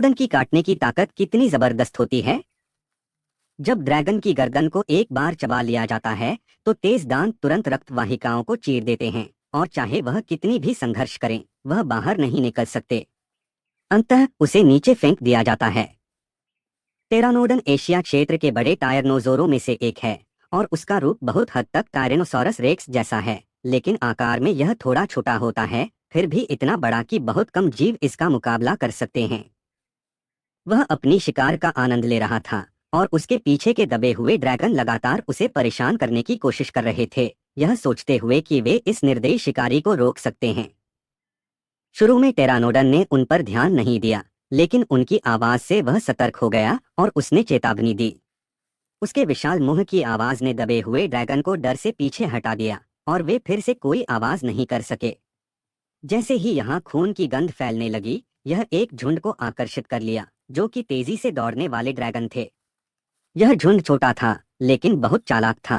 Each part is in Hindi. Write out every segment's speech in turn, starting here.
टेरानोडन की काटने की ताकत कितनी जबरदस्त होती है। जब ड्रैगन की गर्दन को एक बार चबा लिया जाता है तो तेज दांत तुरंत रक्त वाहिकाओं को चीर देते हैं और चाहे वह कितनी भी संघर्ष करें वह बाहर नहीं निकल सकते। अंततः उसे नीचे फेंक दिया जाता है। टेरानोडन एशिया क्षेत्र के बड़े टायरनोजोरों में से एक है और उसका रूप बहुत हद तक टायरेनोसॉरस रेक्स जैसा है, लेकिन आकार में यह थोड़ा छोटा होता है, फिर भी इतना बड़ा कि बहुत कम जीव इसका मुकाबला कर सकते हैं। वह अपनी शिकार का आनंद ले रहा था और उसके पीछे के दबे हुए ड्रैगन लगातार उसे परेशान करने की कोशिश कर रहे थे, यह सोचते हुए कि वे इस निर्दयी शिकारी को रोक सकते हैं। शुरू में टेरानोडन ने उन पर ध्यान नहीं दिया, लेकिन उनकी आवाज से वह सतर्क हो गया और उसने चेतावनी दी। उसके विशाल मुंह की आवाज ने दबे हुए ड्रैगन को डर से पीछे हटा दिया और वे फिर से कोई आवाज नहीं कर सके। जैसे ही यहाँ खून की गंध फैलने लगी, यह एक झुंड को आकर्षित कर लिया जो कि तेजी से दौड़ने वाले ड्रैगन थे। यह झुंड छोटा था लेकिन बहुत चालाक था।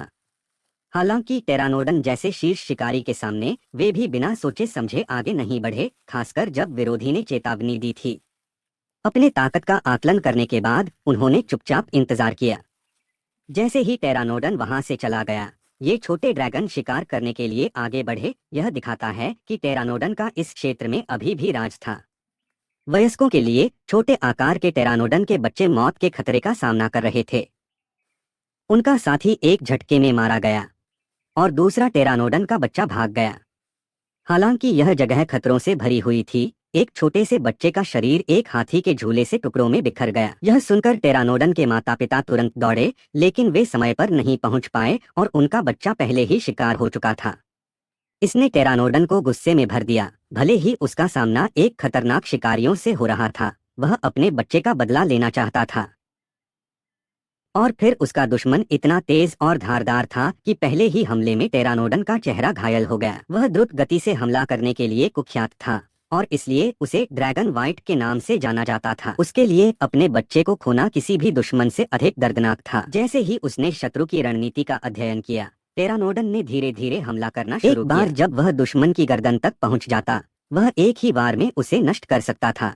हालांकि टेरानोडन जैसे शीर्ष शिकारी के सामने वे भी बिना सोचे समझे आगे नहीं बढ़े, खासकर जब विरोधी ने चेतावनी दी थी। अपने ताकत का आकलन करने के बाद उन्होंने चुपचाप इंतजार किया। जैसे ही टेरानोडन वहां से चला गया, ये छोटे ड्रैगन शिकार करने के लिए आगे बढ़े। यह दिखाता है कि टेरानोडन का इस क्षेत्र में अभी भी राज था। वयस्कों के लिए छोटे आकार के टेरानोडन के बच्चे मौत के खतरे का सामना कर रहे थे। उनका साथी एक झटके में मारा गया और दूसरा टेरानोडन का बच्चा भाग गया। हालांकि यह जगह खतरों से भरी हुई थी, एक छोटे से बच्चे का शरीर एक हाथी के झूले से टुकड़ों में बिखर गया। यह सुनकर टेरानोडन के माता पिता तुरंत दौड़े, लेकिन वे समय पर नहीं पहुंच पाए और उनका बच्चा पहले ही शिकार हो चुका था। इसने टेरानोडन को गुस्से में भर दिया। भले ही उसका सामना एक खतरनाक शिकारियों से हो रहा था, वह अपने बच्चे का बदला लेना चाहता था। और फिर उसका दुश्मन इतना तेज और धारदार था कि पहले ही हमले में टेरानोडन का चेहरा घायल हो गया। वह द्रुत गति से हमला करने के लिए कुख्यात था और इसलिए उसे ड्रैगन वाइट के नाम से जाना जाता था। उसके लिए अपने बच्चे को खोना किसी भी दुश्मन से अधिक दर्दनाक था। जैसे ही उसने शत्रु की रणनीति का अध्ययन किया, टेरानोडन ने धीरे धीरे हमला करना शुरू किया। एक बार जब वह दुश्मन की गर्दन तक पहुंच जाता, वह एक ही बार में उसे नष्ट कर सकता था।